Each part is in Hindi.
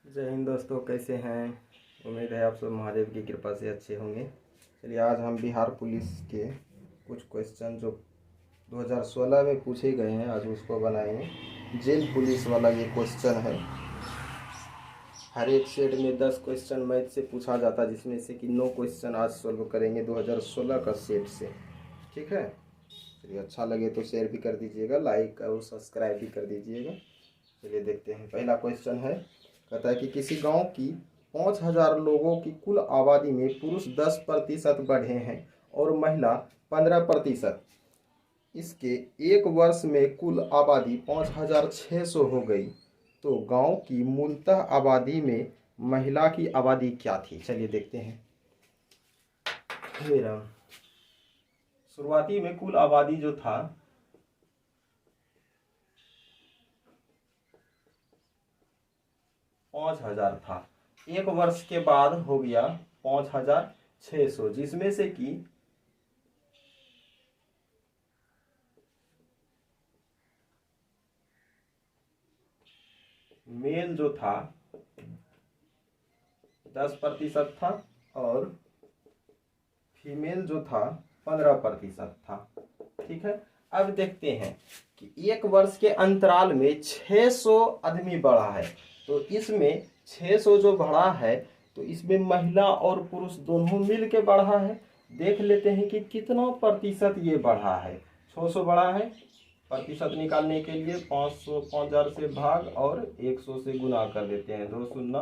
जय हिंद दोस्तों, कैसे हैं। उम्मीद है आप सब महादेव की कृपा से अच्छे होंगे। चलिए आज हम बिहार पुलिस के कुछ क्वेश्चन जो 2016 में पूछे गए हैं आज उसको बनाएंगे। जेल पुलिस वाला ये क्वेश्चन है। हर एक सेट में 10 क्वेश्चन मैथ से पूछा जाता है, जिसमें से कि 9 क्वेश्चन आज सॉल्व करेंगे 2016 का सेट से। ठीक है, चलिए अच्छा लगे तो शेयर भी कर दीजिएगा, लाइक और सब्सक्राइब भी कर दीजिएगा। चलिए देखते हैं। पहला क्वेश्चन है, कहता है कि किसी गांव की 5000 लोगों की कुल आबादी में पुरुष 10% बढ़े हैं और महिला 15%। इसके एक वर्ष में कुल आबादी 5600 हो गई, तो गांव की मूलतः आबादी में महिला की आबादी क्या थी। चलिए देखते हैं। मेरा शुरुआती में कुल आबादी जो था 5000 था, एक वर्ष के बाद हो गया 5600, जिसमें से कि मेल जो था 10% था और फीमेल जो था 15% था। ठीक है, अब देखते हैं कि एक वर्ष के अंतराल में 600 आदमी बढ़ा है, तो इसमें 600 जो बढ़ा है तो इसमें महिला और पुरुष दोनों मिल के बढ़ा है। देख लेते हैं कि कितना प्रतिशत ये बढ़ा है। 600 बढ़ा है, प्रतिशत निकालने के लिए 500 5000 से भाग और 100 से गुना कर देते हैं। 2 शून्य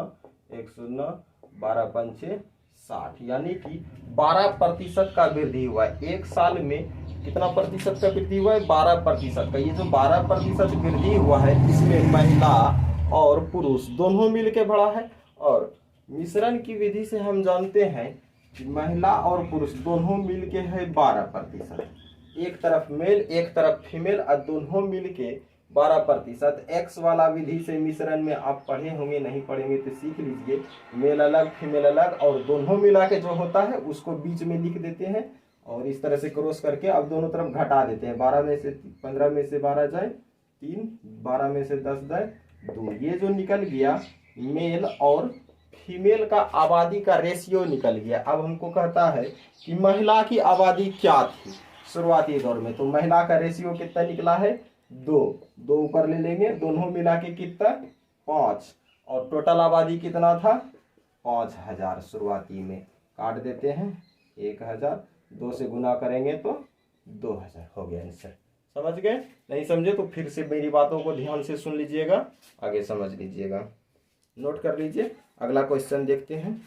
1 शून्य 12 पंचे 60, यानी कि 12% का वृद्धि हुआ है। एक साल में कितना प्रतिशत का वृद्धि हुआ है? 12% का। ये जो 12% वृद्धि हुआ है इसमें महिला और पुरुष दोनों मिल के बढ़ा है। और मिश्रण की विधि से हम जानते हैं कि महिला और पुरुष दोनों मिल के है 12%। एक तरफ मेल एक तरफ फीमेल और दोनों मिल के 12%। एक्स वाला विधि से मिश्रण में आप पढ़े होंगे, नहीं पढ़ेंगे तो सीख लीजिए। मेल अलग फीमेल अलग और दोनों मिला के जो होता है उसको बीच में लिख देते हैं और इस तरह से क्रॉस करके अब दोनों तरफ घटा देते हैं। 12 में से 15 में से 12 जाए 3, 12 में से 10 जाए 2। ये जो निकल गया मेल और फीमेल का आबादी का रेशियो निकल गया। अब हमको कहता है कि महिला की आबादी क्या थी शुरुआती दौर में, तो महिला का रेशियो कितना निकला है? 2 ऊपर ले लेंगे, दोनों मिला के कितना? 5। और टोटल आबादी कितना था? 5000 शुरुआती में। काट देते हैं 1000, 2 से गुना करेंगे तो 2000 हो गया आंसर। समझ गए? नहीं समझे तो फिर से मेरी बातों को ध्यान से सुन लीजिएगा, आगे समझ लीजिएगा, नोट कर लीजिए। अगला क्वेश्चन देखते हैं।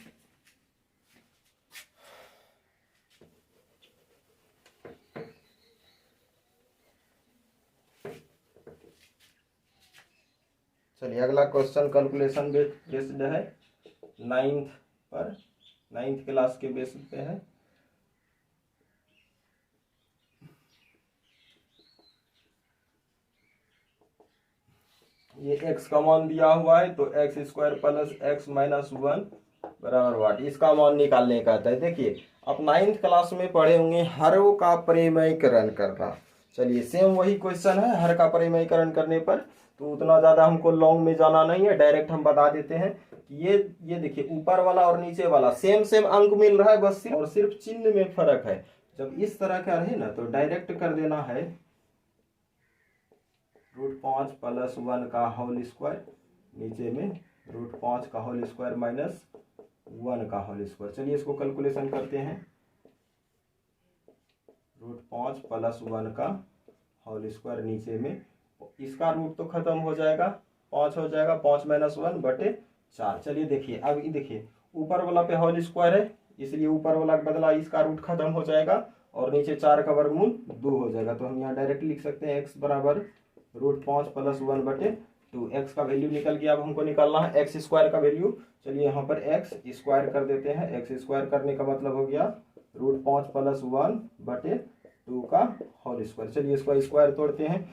चलिए अगला क्वेश्चन कैलकुलेशन बेस्ड है, 9th क्लास के बेस पे है। ये x का मान दिया हुआ है तो x² प्लस x माइनस 1 बराबर वाट, इसका मान निकालने का आता है। देखिए आप 9th क्लास में पढ़े होंगे हर का परिमेयकरण करना। चलिए सेम वही क्वेश्चन है। हर का परिमेयकरण करने पर तो उतना ज़्यादा हमको लॉन्ग में जाना नहीं है, डायरेक्ट हम बता देते हैं कि ये देखिए ऊपर वाला और नीचे वाला सेम अंक मिल रहा है, बस सिर्फ चिन्ह में फर्क है। जब इस तरह का रहे ना तो डायरेक्ट कर देना है √5 प्लस 1 का होल स्क्वायर, नीचे में √5 का होल स्क्वायर माइनस 1 का होल स्क्वायर। चलिए इसको कैलकुलेशन करते हैं। √5 प्लस 1 का होल स्क्वायर, नीचे में इसका रूट तो खत्म हो जाएगा, 5 हो जाएगा, 5 माइनस 1 बटे 4। चलिए देखिए अब ये देखिए ऊपर वाला पे होल स्क्वायर है इसलिए ऊपर वाला बदला, इसका रूट खत्म हो जाएगा और नीचे 4 का वर्गमूल 2 हो जाएगा। तो हम यहाँ डायरेक्ट लिख सकते हैं x बराबर √5 प्लस 1 बटे 2। एक्स का वैल्यू निकल गया। अब हमको निकालना है एक्स स्क्वायर का वैल्यू। चलिए यहाँ पर एक्स स्क्वायर कर देते हैं। एक्स स्क्वायर करने का मतलब हो गया √5 प्लस 1 बटे 2 का होल स्क्वायर। चलिए इसको स्क्वायर तोड़ते हैं।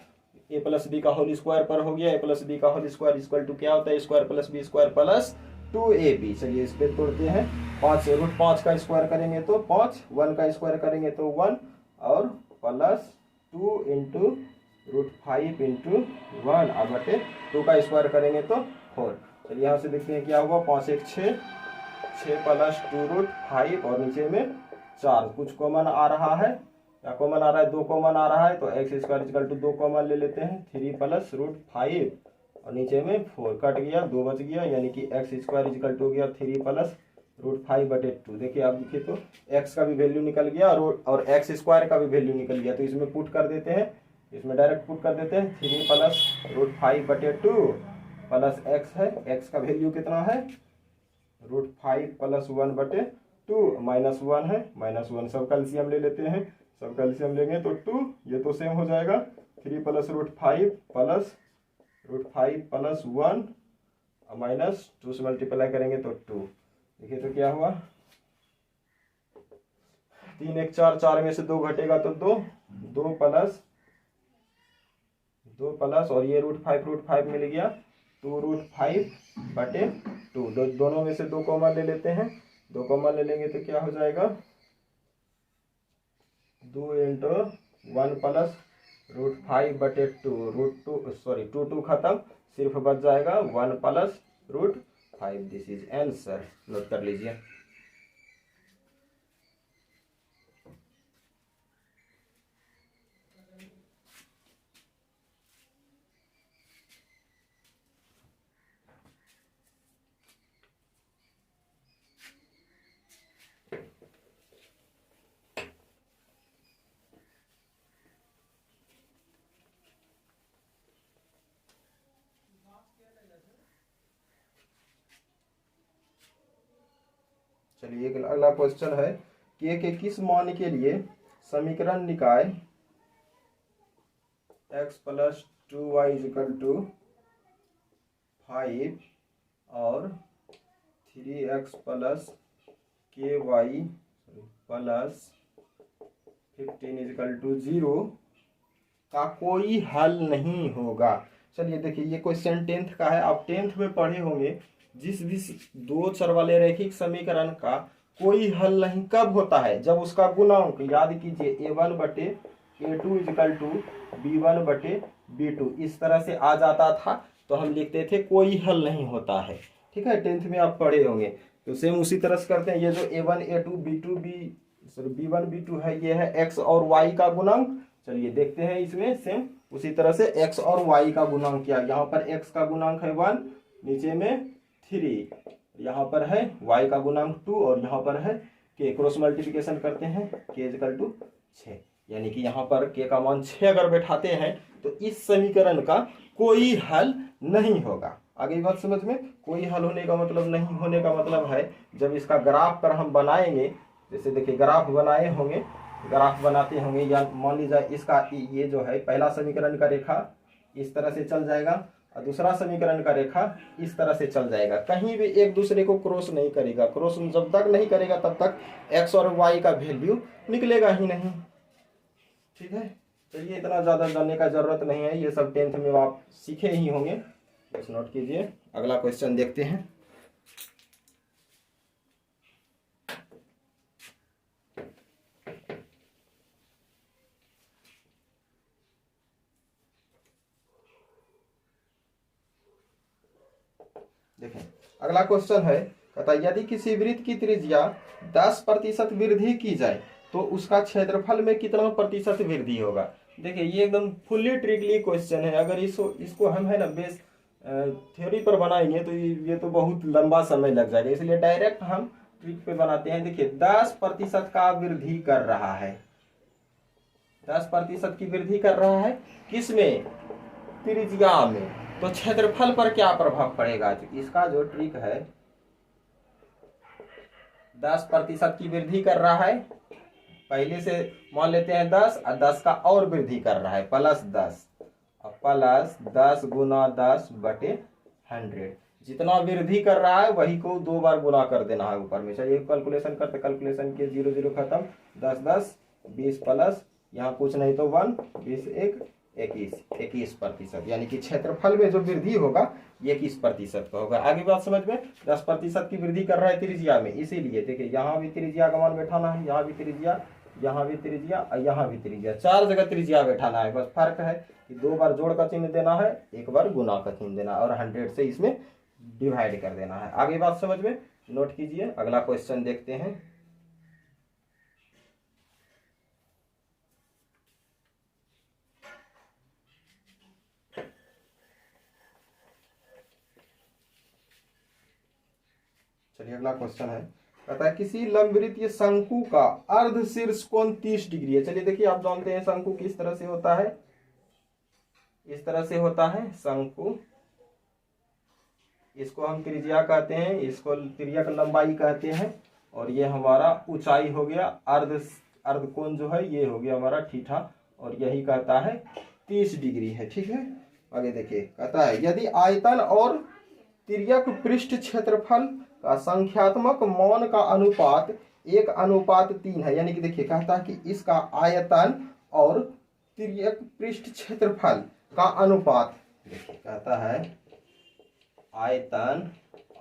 a प्लस बी का होल स्क्वायर पर हो गया, a प्लस बी का होल स्क्वायर इक्वल टू क्या होता है? Square plus B square plus 2ab। चलिए इस पे तोड़ते हैं। 5 √5 का स्क्वायर करेंगे तो 5, 1 का स्क्वायर करेंगे तो 1 और प्लस 2 इंटू √5 इंटू 1 और बटे 2 का स्क्वायर करेंगे तो 4। चलिए यहाँ से देखते हैं क्या हुआ, 5 1 6, 6 प्लस 2√5 और नीचे में 4, कुछ कॉमन आ रहा है, क्या कॉमन आ रहा है, 2 कॉमन आ रहा है, तो x square equal to 2 common ले लेते हैं, 3 प्लस √5 और नीचे में 4 कट गया, 2 बच गया, यानी कि x स्क्वायर इक्वल टू हो गया 3 प्लस √5/2। देखिए आप देखिए तो x का भी वैल्यू निकल गया और x स्क्वायर का भी वैल्यू निकल गया, तो इसमें पुट कर देते हैं, इसमें डायरेक्ट पुट कर देते हैं, 3 प्लस √5/2 प्लस x है, x का वैल्यू कितना है, √5 प्लस 1/2 माइनस 1 है, माइनस 1 सब कैल्शियम ले लेते हैं, सब कैल्शियम लेंगे तो 2, ये तो सेम हो जाएगा, 3 प्लस √5 प्लस 1 माइनस 2 से मल्टीप्लाई करेंगे तो 2। देखिए तो क्या हुआ, 3 1 4, 4 में से 2 घटेगा तो 2, 2 प्लस और ये √5 मिल गया 2√5/2। दोनों में से 2 कॉमन ले लेते हैं, 2 कॉमन ले लेंगे तो क्या हो जाएगा, 2 × 1 प्लस √5/2 2 खत्म, सिर्फ बच जाएगा 1 plus √5। This is answer, note कर लीजिए। चलिए अगला क्वेश्चन है कि के किस मान के लिए समीकरण निकाय x plus 2y equal to 5 और 3x plus ky plus 15 equal to 0 का कोई हल नहीं होगा। चलिए देखिए ये क्वेश्चन 10th का है, आप 10th में पढ़े होंगे, जिस भी 2 चर वाले रैखिक समीकरण का कोई हल नहीं कब होता है, जब उसका गुणांक, याद कीजिए a1/a2 इक्वल टू b1/b2 इस तरह से आ जाता था, तो हम लिखते थे कोई हल नहीं होता है। ठीक है, 10th में आप पढ़े होंगे, तो सेम उसी तरह से करते हैं। ये जो a1 a2 b1 b2 है, ये है x और y का गुणांक। चलिए देखते हैं, इसमें सेम उसी तरह से x और y का गुणांक किया, यहाँ पर x का गुणांक है 1, नीचे में 3, यहाँ पर है y का गुणांक 2 और यहाँ पर है k, क्रॉस मल्टीप्लिकेशन करते हैं, k इक्वल टू 6, यानी कि यहाँ पर k का मान 6 अगर बैठाते हैं तो इस समीकरण का कोई हल नहीं होगा। आगे बात समझ में, कोई हल होने का मतलब, नहीं होने का मतलब है जब इसका ग्राफ पर हम बनाएंगे, जैसे देखिए ग्राफ बनाए होंगे, ग्राफ बनाते होंगे, या मान लीजिए इसका ये जो है पहला समीकरण का रेखा इस तरह से चल जाएगा और दूसरा समीकरण का रेखा इस तरह से चल जाएगा, कहीं भी एक दूसरे को क्रॉस नहीं करेगा। क्रॉस जब तक नहीं करेगा तब तक x और y का वैल्यू निकलेगा ही नहीं। ठीक है, चलिए इतना ज़्यादा जानने का जरूरत नहीं है, ये सब 10th में आप सीखे ही होंगे, बस नोट कीजिए। अगला क्वेश्चन देखते हैं। देखें अगला क्वेश्चन है, कहता यदि किसी वृत्त की त्रिज्या 10% वृद्धि की जाए तो उसका क्षेत्रफल में कितना प्रतिशत वृद्धि होगा। देखिए ये एकदम फुल्ली ट्रिकली क्वेश्चन है, अगर इसको हम है ना बेस थ्योरी पर बनाएंगे तो ये तो बहुत लंबा समय लग जाएगा, इसलिए डायरेक्ट हम ट्रिक पे बनाते हैं। देखिए 10% का वृद्धि कर रहा है, 10% की वृद्धि कर रहा है किसमें, त्रिज्या में, तो क्षेत्रफल पर क्या प्रभाव पड़ेगा। तो इसका जो ट्रिक है, 10% की वृद्धि कर रहा है, पहले से मान लेते हैं 10 और 10 का और वृद्धि कर रहा है +10 और +10 गुना 10/100, जितना वृद्धि कर रहा है वही को 2 बार गुना कर देना है ऊपर में। चलिए कैलकुलेशन करते, कैलकुलेशन के 0 0 खत्म, 10 10 20 प्लस यहाँ कुछ नहीं तो 1 20 1 21%, यानी कि क्षेत्रफल में जो वृद्धि होगा ये 21% का होगा। आगे बात समझ में, 10% की वृद्धि कर रहा है त्रिज्या में, इसीलिए देखिए यहाँ भी त्रिज्या का मान बैठाना है, यहाँ भी त्रिज्या, यहाँ भी त्रिज्या और यहाँ भी त्रिज्या, 4 जगह त्रिज्या बैठाना है। बस फर्क है कि 2 बार जोड़ का चिन्ह देना है, 1 बार गुना का चिन्ह देना, और 100 से इसमें डिवाइड कर देना है। आगे बात समझ में, नोट कीजिए। अगला क्वेश्चन देखते हैं। चलिए अगला क्वेश्चन है, कहता है किसी लंबवृत्तीय शंकु का अर्ध शीर्ष कोण 30 डिग्री है। चलिए देखिए, आप जानते हैं शंकु किस तरह से होता है, इस तरह से होता है शंकु। इसको हम त्रिज्या कहते हैं, इसको तिर्यक लंबाई कहते हैं, और ये हमारा ऊंचाई हो गया। अर्ध कोण जो है ये हो गया हमारा थीटा, और यही कहता है 30 डिग्री है। ठीक है, आगे देखिए, कहता है यदि आयतन और तिर्यक पृष्ठ क्षेत्रफल का संख्यात्मक मान का अनुपात 1:3 है, यानी कि देखिए कहता है कि इसका आयतन और तिर्यक पृष्ठ क्षेत्रफल का अनुपात, देखिए कहता है आयतन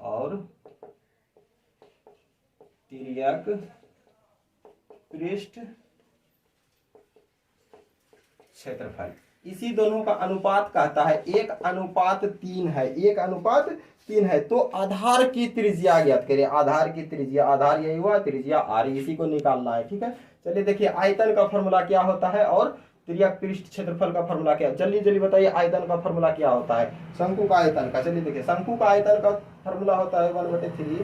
और तिर्यक पृष्ठ क्षेत्रफल, इसी दोनों का अनुपात कहता है 1:3 है, 1:3 है। तो आधार की त्रिज्या ज्ञात करें, आधार की त्रिज्या, आधार यही हुआ, त्रिज्या आर, इसी को निकालना है। ठीक है, चलिए देखिए आयतन का फॉर्मूला क्या होता है और तिर्यक पृष्ठ क्षेत्रफल का फॉर्मूला क्या, जल्दी जल्दी बताइए। आयतन का फॉर्मूला क्या होता है शंकु का आयतन का? चलिए देखिए, शंकु का आयतन का फॉर्मूला होता है 1/3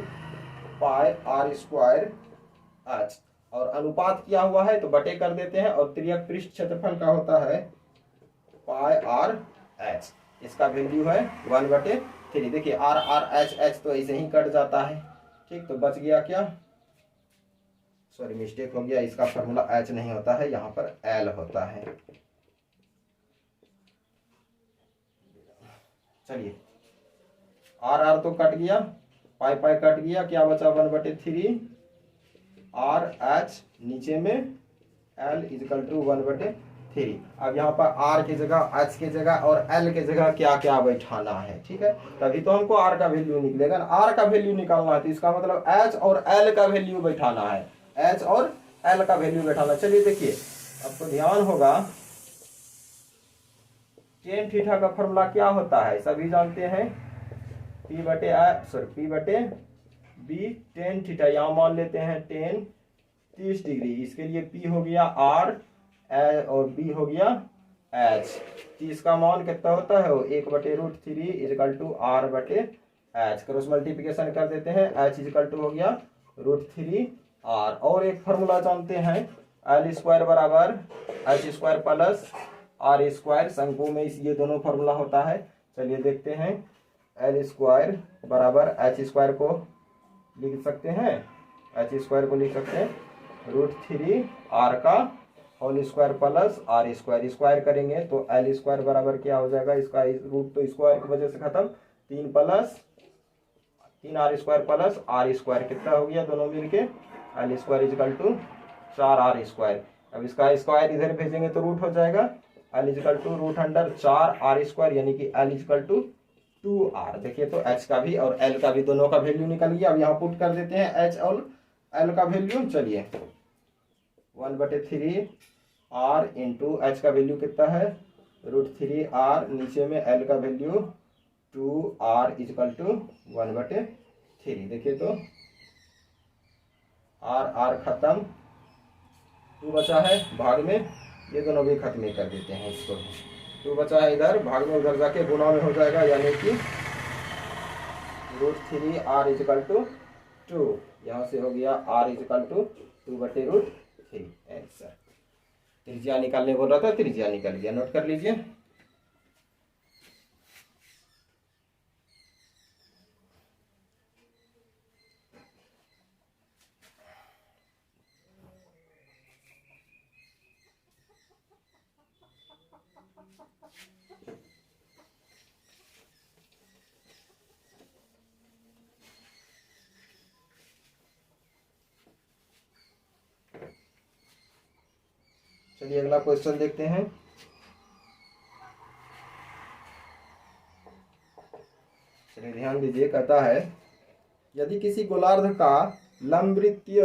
पाई आर स्क्वायर एच, और अनुपात किया हुआ है तो बटे कर देते हैं, और तिर्यक पृष्ठ क्षेत्रफल का होता है पाई आर एच, इसका वैल्यू है 1/3। देखिए आर आर एच एच तो ऐसे ही कट जाता है। ठीक, तो बच गया क्या, सॉरी मिस्टेक हो गया, इसका फॉर्मूला एच नहीं होता है, यहाँ पर एल होता है। चलिए आर आर तो कट गया, पाई पाई कट गया, क्या बचा 1/3 आर एच, नीचे में एल इजकल टू 1/3। अब यहाँ पर आर की जगह, एच की जगह और एल की जगह क्या क्या बैठाना है। ठीक है, तभी तो हमको आर का वैल्यू निकलेगा। आर का वैल्यू निकालना है तो इसका मतलब एच और एल का वैल्यू बैठाना है, एच और एल का वैल्यू बैठाना। चलिए देखिए, आपको ध्यान होगा टेन थीटा का फॉर्मूला क्या होता है, सभी जानते हैं, P बटे बी टेन थीटा, यहाँ मान लेते हैं 30 डिग्री। इसके लिए P हो गया R और B हो गया H। 30 का मान कितना होता है, 1/√3 is equal to R/H। Cross multiplication कर देते हैं, H इजकल टू हो गया √3R। और एक फॉर्मूला जानते हैं, L² बराबर H² प्लस R²। शंकु में ये दोनों फॉर्मूला होता है। चलिए देखते हैं, L² बराबर H² को लिख सकते हैं, H² को लिख सकते हैं √3R का whole square plus R², square करेंगे तो L² बराबर क्या हो जाएगा, इसका रूट तो स्क्वायर की वजह से खत्म, 3R² प्लस R², कितना हो गया दोनों मिलके, L² इजकल टू 4R²। अब इसका स्क्वायर इधर भेजेंगे तो रूट हो जाएगा, L इजकल टू √4R², यानी कि L इजकल टू 2R। देखिए तो H का भी और L का भी दोनों का वैल्यू निकल गया। अब यहाँ पुट कर देते हैं H और L का वैल्यू। चलिए 1/3R इंटू H का वैल्यू कितना है, √3R, नीचे में L का वैल्यू 2R इजकल टू 1/3। देखिए तो R खत्म, 2 बचा है भाग में, ये दोनों भी खत्म ही कर देते हैं इसको। 2 बचा है इधर, भाग में उधर जाके गुना में हो जाएगा, यानी कि √3R इजकल टू 2, यहाँ से हो गया R इजकल टू 2/√3। आंसर, त्रिज्या निकालने बोल रहा था, त्रिज्या निकल गया, नोट कर लीजिए। चलिए अगला क्वेश्चन देखते हैं। चलिए ध्यान दीजिए, कहता है यदि किसी गोलार्ध का लंबवृत्तीय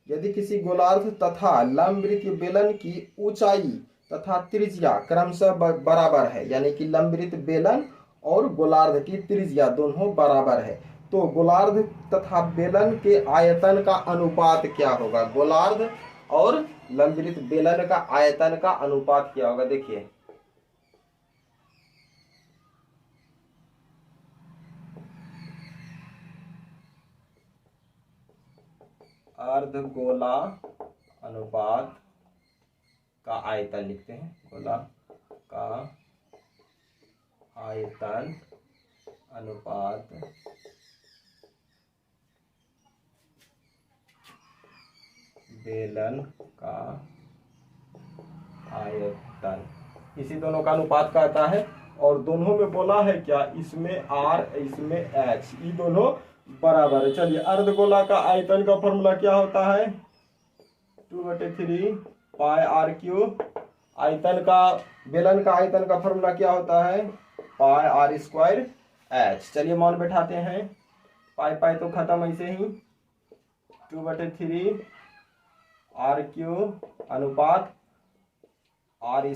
यदि किसी गोलार्ध तथा लंबवृत्तीय बेलन की ऊंचाई तथा त्रिज्या क्रमशः बराबर है, यानी कि लंबवृत्त बेलन और गोलार्ध की त्रिज्या दोनों बराबर है, तो गोलार्ध तथा बेलन के आयतन का अनुपात क्या होगा? गोलार्ध और लंबवृत्त बेलन का आयतन का अनुपात क्या होगा? देखिए अर्धगोला अनुपात का आयतन लिखते हैं, गोला का आयतन अनुपात बेलन का आयतन, इसी दोनों का अनुपात का आता है। और दोनों में बोला है क्या? इसमें R इसमें H, ये दोनों बराबर है। चलिए अर्धगोला का आयतन का फॉर्मूला क्या होता है? 2/3 पाई r3। आयतन का, बेलन का आयतन का फॉर्मूला क्या होता है? पाई r² H। चलिए मान बैठाते हैं, पाई पाई तो खत्म ऐसे ही, 2/3 r³ अनुपात r²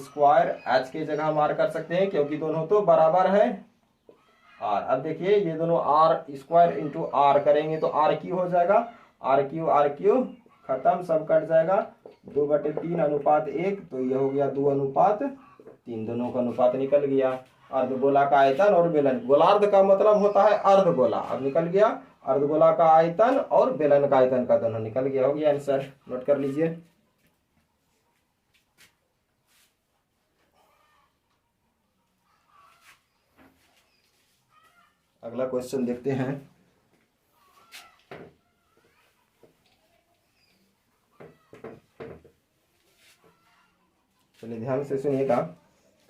H की जगह हम r कर सकते हैं क्योंकि दोनों तो बराबर है r। अब देखिए ये दोनों r² इंटू r करेंगे तो r³ हो जाएगा, r³ खत्म, सब कट जाएगा, 2/3 अनुपात 1, तो ये हो गया 2 अनुपात 3, दोनों का अनुपात निकल गया। अर्धगोला का आयतन और बेलन, गोलार्ध का मतलब होता है अर्धगोला, अब निकल गया अर्धगोला का आयतन और बेलन का आयतन का दोनों निकल गया, हो गया आंसर, नोट कर लीजिए। अगला क्वेश्चन देखते हैं। चलिए ध्यान से सुनिएगा।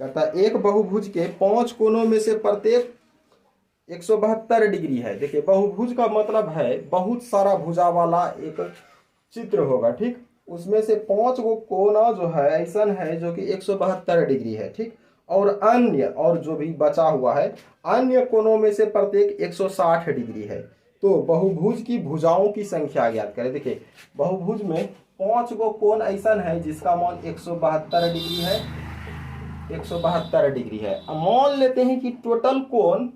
कहता है एक बहुभुज के 5 कोनों में से प्रत्येक 172 डिग्री है। देखिए बहुभुज का मतलब है बहुत सारा भुजा वाला एक चित्र होगा, ठीक, उसमें से 5 गो कोना जो है ऐसा है जो कि 172 डिग्री है, ठीक, और अन्य, और जो भी बचा हुआ है अन्य कोनों में से प्रत्येक 160 डिग्री है। तो बहुभुज की भुजाओं की संख्या ज्ञात करें। देखिए बहुभुज में 5 गो कोण ऐसा है जिसका मान 172 डिग्री है, 172 डिग्री है। अब मान लेते हैं कि टोटल कोण,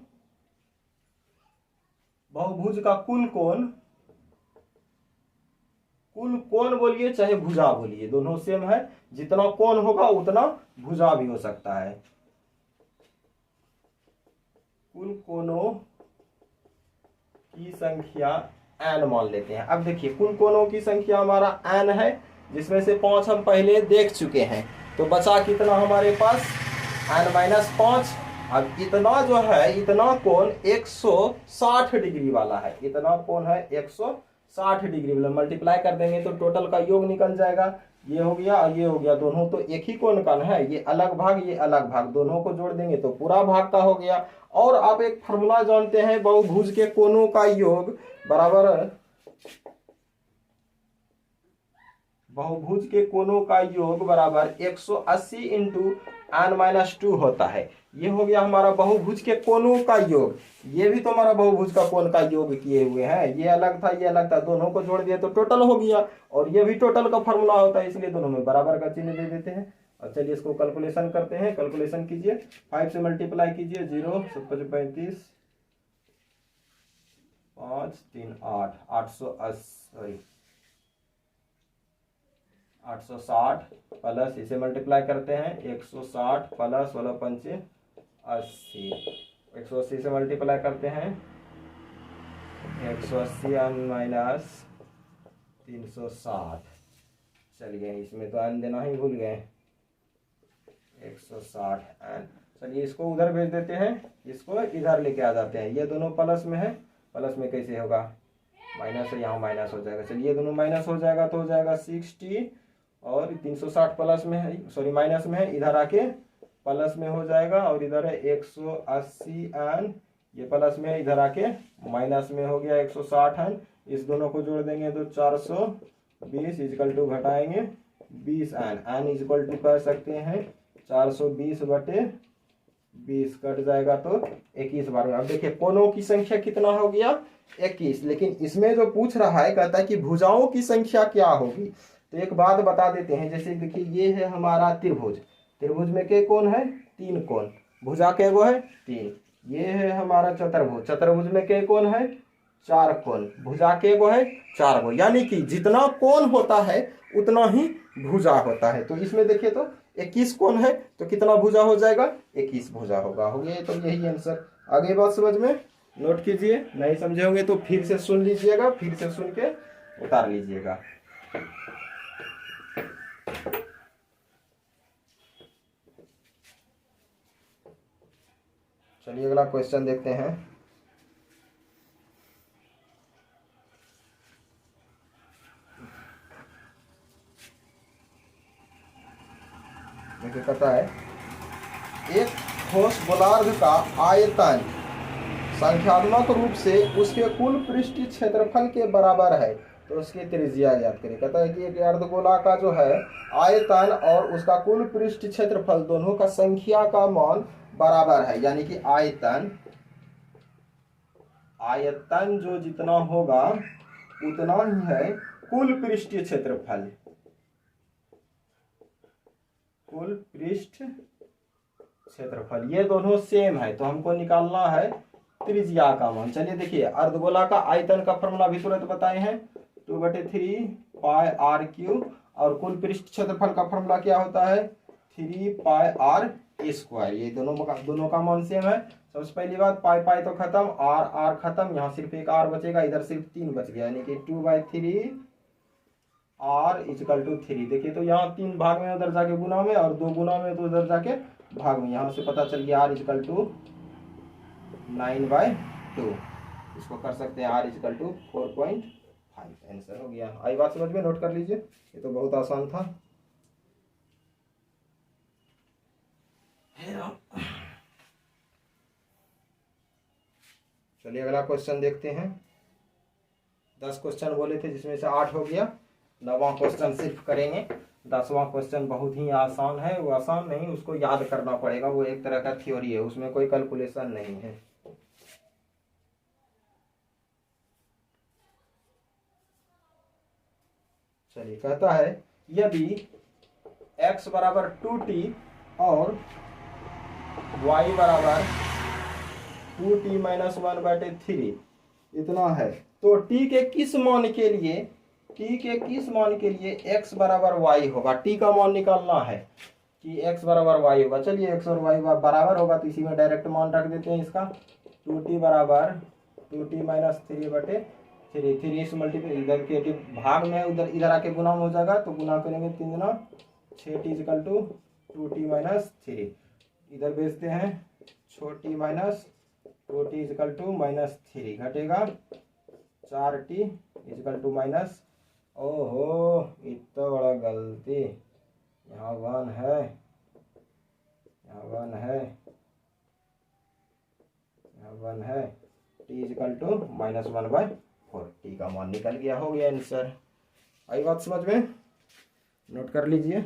बहुभुज का कुल कोण बोलिए चाहे भुजा बोलिए, दोनों सेम है, जितना कोण होगा उतना भुजा भी हो सकता है। कुल कोणों की संख्या n मान लेते हैं। अब देखिए कुल कोणों की संख्या हमारा n है, जिसमें से 5 हम पहले देख चुके हैं, तो बचा कितना हमारे पास? n-5। अब इतना जो है, इतना कोण 160 डिग्री वाला है, इतना कोण है 160 डिग्री वाला, मल्टीप्लाई कर देंगे तो टोटल का योग निकल जाएगा। ये हो गया और ये हो गया, दोनों तो एक ही कोण का है, ये अलग भाग ये अलग भाग, दोनों को जोड़ देंगे तो पूरा भाग का हो गया। और आप एक फॉर्मूला जानते हैं, बहुभुज के कोणों का योग बराबर, बहुभुज के कोणों का योग बराबर 180 इंटू n-2 होता है। ये हो गया हमारा बहुभुज के कोणों का योग। ये भी तो हमारा बहुभुज का कोण का योग किए हुए हैं, ये अलग था ये अलग था, दोनों को जोड़ दिया तो टोटल हो गया, और ये भी टोटल का फॉर्मूला होता है, इसलिए दोनों में बराबर का चिन्ह दे देते हैं। और चलिए इसको कैलकुलेशन करते हैं। कैलकुलेशन कीजिए, 5 से मल्टीप्लाई कीजिए, 0 7 35 5 3 8 860 प्लस इसे मल्टीप्लाई करते हैं, 160 प्लस 16 पंचे 80, 180 से मल्टीप्लाई करते हैं, 180 माइनस 360। चलिए इसमें तो n देना ही भूल गए, 160 n। चलिए इसको उधर भेज देते हैं, इसको इधर लेके आ जाते हैं। ये दोनों प्लस में है, प्लस में कैसे होगा? माइनस है, यहाँ माइनस हो जाएगा। चलिए ये दोनों माइनस हो जाएगा तो हो जाएगा 60, और 360 प्लस में है, सॉरी माइनस में है, इधर आके प्लस में हो जाएगा, और इधर है 180 n, ये प्लस में है, इधर आके माइनस में हो गया 160 n। इस दोनों को जोड़ देंगे तो 420 इक्वल टू घटाएंगे 20 n इक्वल टू कर सकते हैं 420/20, कट जाएगा तो 21 बार में। अब देखिए कोणों की संख्या कितना हो गया? 21। लेकिन इसमें जो पूछ रहा है, कहता है कि भुजाओं की संख्या क्या होगी। तो एक बात बता देते हैं, जैसे देखिए ये है हमारा त्रिभुज, त्रिभुज में के कोण है? 3 कोण, भुजा के गो है 3, ये है हमारा चतुर्भुज। चतुर्भुज में के कोण है? 4 कोण। भुजा के वो है 4 कोण, यानी कि जितना कोण होता है उतना ही भुजा होता है। तो इसमें देखिए तो 21 कोण है, तो कितना भुजा हो जाएगा? 21 भुजा होगा। हो गया, तो यही आंसर। आगे बात समझ में? नोट कीजिए, नहीं समझे होंगे तो फिर से सुन लीजिएगा, फिर से सुन के उतार लीजिएगा। चलिए अगला क्वेश्चन देखते हैं। देखिए कहता है एक ठोस गोलार्ध का आयतन संख्यात्मक रूप से उसके कुल पृष्ठीय क्षेत्रफल के बराबर है, तो उसकी त्रिज्या ज्ञात करें। कहता है कि एक अर्धगोला का जो है आयतन और उसका कुल पृष्ठीय क्षेत्रफल दोनों का संख्या का मान बराबर है, यानी कि आयतन जो जितना होगा उतना ही है कुल पृष्ठीय क्षेत्रफल। कुल पृष्ठ क्षेत्रफल ये दोनों सेम है, तो हमको निकालना है त्रिज्या का मान। चलिए देखिए, अर्धगोला का आयतन का फॉर्मूला भी तुरंत बताए हैं, 2/3 पाई आर क्यूब, और कुल पृष्ठ क्षेत्रफल का फॉर्मूला क्या होता है? 3 पाई आर स्क्वायर। ये दोनों का मान सेम है। सबसे पहली बात, पाई तो खत्म, आर खत्म, यहाँ सिर्फ एक आर बचेगा, इधर सिर्फ 3 बच गया, यानी कि 2/3 आर इक्वल टू 3। देखिए तो यहाँ 3 भाग में उधर जाके गुना में, और 2 गुना में तो उधर जाके भाग में। यहाँ से पता चल गया आर इक्वल टू 9/2। इसको कर सकते हैं आर इक्वल टू 4.5। आंसर हो गया। आई बात समझ में? नोट कर लीजिए, ये तो बहुत आसान था। चलिए अगला क्वेश्चन देखते हैं। 10 क्वेश्चन बोले थे, जिसमें से 8 हो गया। 9वां क्वेश्चन सिर्फ करेंगे। 10वां क्वेश्चन बहुत ही आसान है। वो आसान नहीं, उसको याद करना पड़ेगा। वो एक तरह का थ्योरी है, उसमें कोई कैलकुलेशन नहीं है। चलिए कहता है यदि x बराबर 2t और y बराबर 2t - 1/3 इतना है, तो t के किस मान के लिए x बराबर y होगा? t का मान निकालना है कि x बराबर y होगा। चलिए x और y बराबर होगा, तो इसी में डायरेक्ट मान रख देते हैं इसका। 2t बराबर 2t - 3/3। 3 मल्टीप्लाई इधर के भाग में, उधर इधर आके गुना में हो जाएगा, तो गुना करेंगे 3 गुना 6t इक्वल टू 2t - 3। इधर भेजते हैं, छोटी माइनस 2t इक्वल टू -3 घटेगा 4t इक्वल टू माइनस। ओहो, इतना बड़ा गलती। यहाँ 1 है, यहाँ 1 है, यहाँ 1 है। t equal to -1/4। t का मान निकल गया। हो गया आंसर। आई बात समझ में? नोट कर लीजिए।